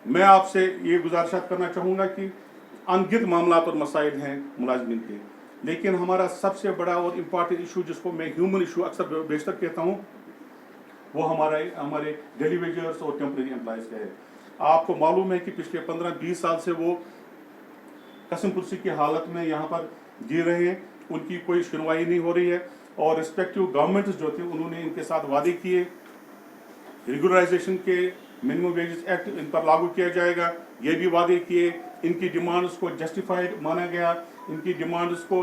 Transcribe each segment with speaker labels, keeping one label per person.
Speaker 1: मैं आपसे ये गुजारिशात करना चाहूँगा कि अनगिनत मामला और मसाइल हैं मुलाजमीन के, लेकिन हमारा सबसे बड़ा और इम्पॉर्टेंट इशू, जिसको मैं ह्यूमन इशू अक्सर बेशतर कहता हूँ, वो हमारे डेली वेजर्स और टेम्परेरी एम्प्लॉयज़ का है। आपको मालूम है कि पिछले 15-20 साल से वो कसम पुर्सी की हालत में यहाँ पर जी रहे हैं, उनकी कोई सुनवाई नहीं हो रही है, और रिस्पेक्टिव गवर्नमेंट्स जो थे उन्होंने इनके साथ वादे किए, रेगुलराइजेशन के मिनिमम वेजेस एक्ट इन पर लागू किया जाएगा, ये भी वादे किए, इनकी डिमांड्स को जस्टिफाइड माना गया, इनकी डिमांड्स को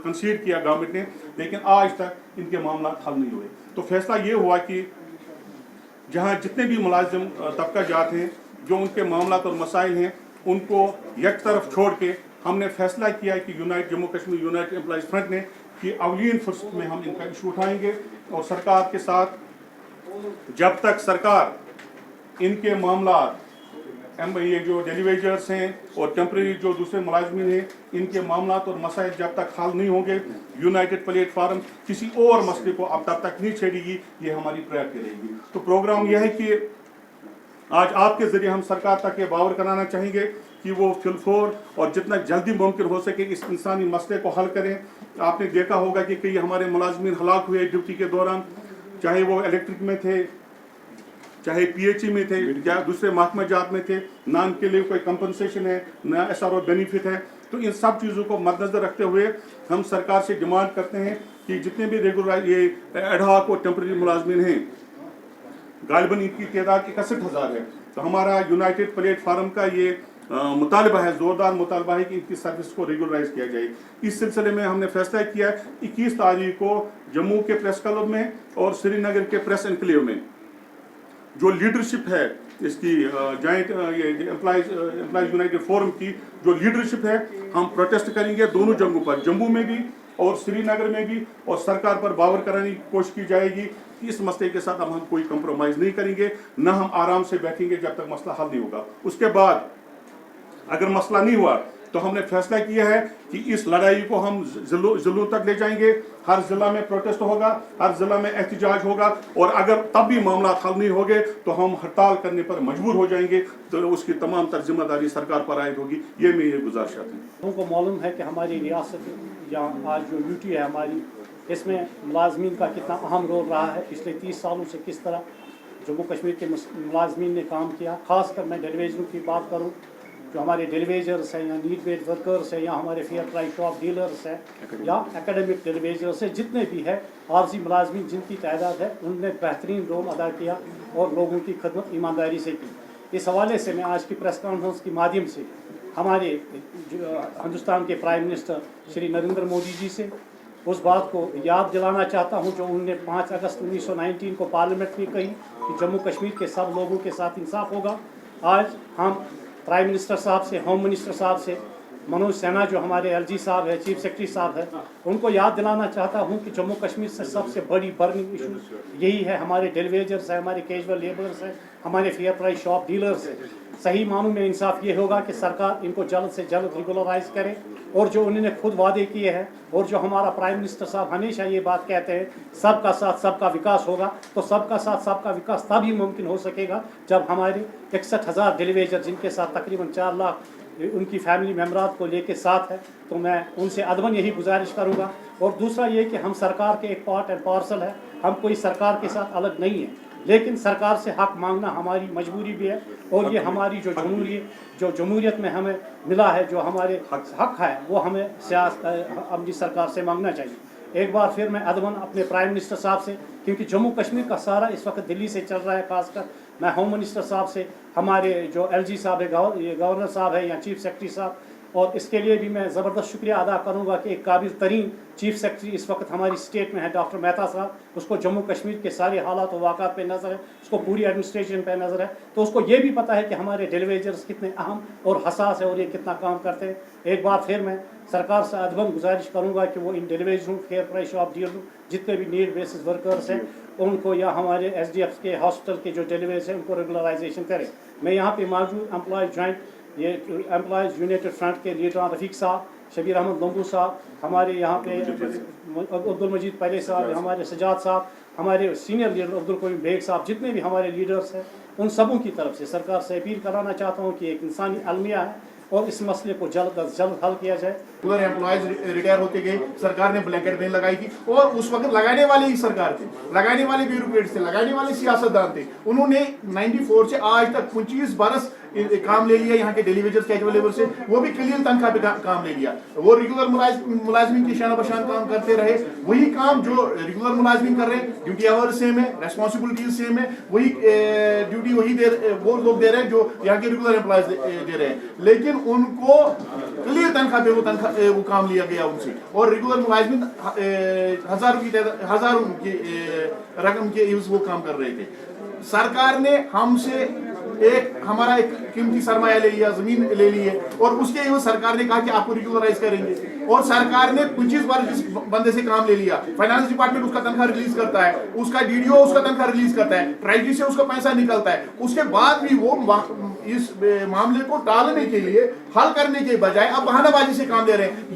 Speaker 1: कंसीड किया गवर्नमेंट ने, लेकिन आज तक इनके मामला हल नहीं हुए। तो फैसला ये हुआ कि जहाँ जितने भी मुलाजिम तबका जात हैं, जो उनके मामला और मसाइल हैं, उनको एक तरफ छोड़ के हमने फैसला किया कि Jammu Kashmir United employees front ने कि अवलीन फुर्सत में हम इनका इशू उठाएंगे, और सरकार के साथ जब तक सरकार इनके मामला ये जो डेली वेजर्स हैं और टेम्परेरी जो दूसरे मुलाजमीन हैं, इनके मामला और मसाइल जब तक हल नहीं होंगे, यूनाइटेड प्लेटफार्म किसी और मसले को अब तब तक नहीं छेड़ेगी, ये हमारी प्रायोरिटी रहेगी। तो प्रोग्राम यह है कि आज आपके ज़रिए हम सरकार तक ये बावर कराना चाहेंगे कि वो फिलफोर और जितना जल्दी मुमकिन हो सके इस इंसानी मसले को हल करें। आपने देखा होगा कि कई हमारे मुलाजमीन हलाक हुए ड्यूटी के दौरान, चाहे वो इलेक्ट्रिक में थे, चाहे PHE में थे, या दूसरे महकमा जात में थे, ना उनके लिए कोई कंपनसेशन है, ना SRO बेनिफिट है। तो इन सब चीज़ों को मद्देनजर रखते हुए हम सरकार से डिमांड करते हैं कि जितने भी रेगुलर ये एडहॉक और टेम्परेरी मुलाजमीन हैं, गालिबन इनकी तादाद 61,000 है, तो हमारा यूनाइटेड प्लेटफार्म का ये मुतालबा है, ज़ोरदार मुतालबा है कि इनकी सर्विस को रेगुलराइज किया जाए। इस सिलसिले में हमने फैसला किया 21 तारीख को जम्मू के प्रेस क्लब में और श्रीनगर के प्रेस एनक्लेव में जो लीडरशिप है इसकी जॉइंट एम्प्लॉयज़ यूनाइटेड फोरम की जो लीडरशिप है, हम प्रोटेस्ट करेंगे दोनों जगहों पर, जम्मू में भी और श्रीनगर में भी, और सरकार पर बावर कराने की कोशिश की जाएगी कि इस मसले के साथ अब हम कोई कंप्रोमाइज़ नहीं करेंगे, न हम आराम से बैठेंगे जब तक मसला हल नहीं होगा। उसके बाद अगर मसला नहीं हुआ तो हमने फैसला किया है कि इस लड़ाई को हम ज़िलों तक ले जाएंगे, हर ज़िला में प्रोटेस्ट होगा, हर ज़िला में एहतजाज होगा, और अगर तब भी मामला हल नहीं होंगे तो हम हड़ताल करने पर मजबूर हो जाएंगे, तो उसकी तमाम तर जिम्मेदारी सरकार पर आयद होगी। ये मेरी गुजारिश है।
Speaker 2: उनको मालूम है कि हमारी रियासत या आज जो ड्यूटी है हमारी, इसमें मुलाजमीन का कितना अहम रोल रहा है। पिछले 30 सालों से किस तरह जम्मू कश्मीर के मुलाजमीन ने काम किया। ख़ासकर मैं डेलीवेजरों की बात करूँ, जो हमारे डेलीवेजर्स हैं या नीड बेस्ड वर्कर्स हैं या हमारे फेयर प्राइस शॉप डीलर्स हैं या एकेडमिक डेलीवेजर्स हैं, जितने भी है आरजी मुलाजमीन जिनकी तादाद है, उनने बेहतरीन रोल अदा किया और लोगों की खदमत ईमानदारी से की। इस हवाले से मैं आज की प्रेस कॉन्फ्रेंस के माध्यम से हमारे हिंदुस्तान के प्राइम मिनिस्टर श्री नरेंद्र मोदी जी से उस बात को याद दिलाना चाहता हूं जो उन्होंने 5 अगस्त 1919 को पार्लियामेंट में कही कि जम्मू कश्मीर के सब लोगों के साथ इंसाफ होगा। आज हम प्राइम मिनिस्टर साहब से, होम मिनिस्टर साहब से, मनोज सिन्हा जो हमारे LG साहब है, चीफ सेक्रेटरी साहब है, उनको याद दिलाना चाहता हूं कि जम्मू कश्मीर से सबसे बड़ी बर्निंग इशू यही है। हमारे डेलीवेजर्स है, हमारे कैजुअल लेबर्स हैं, हमारे फेयर प्राइस शॉप डीलर्स हैं। सही मानों में इंसाफ ये होगा कि सरकार इनको जल्द से जल्द रेगुलराइज करे, और जो उन्होंने खुद वादे किए हैं और जो हमारा प्राइम मिनिस्टर साहब हमेशा ये बात कहते हैं, सबका साथ सबका विकास होगा, तो सबका साथ सबका विकास तभी मुमकिन हो सकेगा जब हमारे 61,000 डेलीवेजर, जिनके साथ तकरीबन 4 लाख उनकी फैमिली मेम्बरात को लेके साथ है, तो मैं उनसे अदबन यही गुजारिश करूँगा। और दूसरा ये कि हम सरकार के एक पार्ट एंड पार्सल है, हम कोई सरकार के साथ अलग नहीं है, लेकिन सरकार से हक मांगना हमारी मजबूरी भी है, और ये हमारी जो जमहूरियत में हमें मिला है, जो हमारे हक है, वो हमें अपनी सरकार से मांगना चाहिए। एक बार फिर मैं अदबन अपने प्राइम मिनिस्टर साहब से, क्योंकि जम्मू कश्मीर का सारा इस वक्त दिल्ली से चल रहा है, खासकर मैं होम मिनिस्टर साहब से, हमारे जो LG साहब है, गवर्नर साहब है या चीफ सेक्रेटरी साहब, और इसके लिए भी मैं ज़बरदस्त शुक्रिया अदा करूंगा कि एक काबिल तरीन चीफ सेक्रेटरी इस वक्त हमारी स्टेट में है, डॉक्टर मेहता साहब। उसको जम्मू कश्मीर के सारे हालात और वाक़ात पे नज़र है, उसको पूरी एडमिनिस्ट्रेशन पे नज़र है, तो उसको ये भी पता है कि हमारे डेलीवेजर्स कितने अहम और हसास है और ये कितना काम करते हैं। एक बार फिर मैं सरकार से अदबन गुजारिश करूँगा कि वो इन डेलीवेजरों, फेयर प्राइस शॉप डीलर, जितने भी नीड बेसिस वर्कर्स हैं, उनको, या हमारे SDF के हॉस्पिटल के जो डेलीवेज हैं, उनको रेगुलराइजेशन करें। मैं यहाँ पे मौजूद employees joint employees United front के लीडर रफ़ीक साहब, शबीर अहमद लंबू साहब, हमारे यहाँ पे अब्दुल मजीद पहले साहब, हमारे सजाद साहब, हमारे senior leader Abdul Karim bag साहब, जितने भी हमारे लीडर्स हैं, उन सबों की तरफ से सरकार से अपील कराना चाहता हूँ कि एक इंसानी अलमिया है और इस मसले को जल्द अज जल्द हल किया जाए।
Speaker 3: रेगुलर एम्प्लॉयज रिटायर होते गए, सरकार ने ब्लैंकेट बैन लगाई थी और उस वक्त लगाने वाले ही सरकार थे, लगाने वाले ब्यूरोक्रेट्स थे, लगाने वाले सियासतदान थे। उन्होंने 94 से आज तक 25 बरस काम ले लिया यहाँ के डेलीवेजर्स कैजुअल लेबर से, वो भी क्लियर तनख्वाह पे काम ले लिया। वो रेगुलर मुलाजमीन की शान बशान काम करते रहे, वही काम जो रेगुलर मुलाजमीन कर रहे हैं, ड्यूटी आवर्स सेम है, रेस्पॉन्सिबिलिटीज सेम है, वही ड्यूटी वही वो लोग दे रहे हैं जो यहाँ के रेगुलर एम्प्लॉयज दे रहे हैं, लेकिन उनको क्लियर तनख्वाह पे वो काम लिया गया उनसे। और रेगुलर मुलाजमीन हजारों की रकम के वो काम कर रहे थे। सरकार ने हमसे हमारा एक कीमती सरमाया ले लिया, जमीन ले ली है, और उसके एवज सरकार ने कहा कि आपको रेगुलराइज करेंगे, और सरकार ने 25 बार जिस बंदे से काम ले लिया, फाइनेंस डिपार्टमेंट उसका तनख्वाह रिलीज करता है, उसका डीडीओ उसका तनख्वाह रिलीज करता है, ट्रेजरी से उसका पैसा निकलता है, उसके बाद भी वो इस मामले को टालने के लिए, हल करने के बजाय अब बहानाबाजी से काम ले रहे हैं।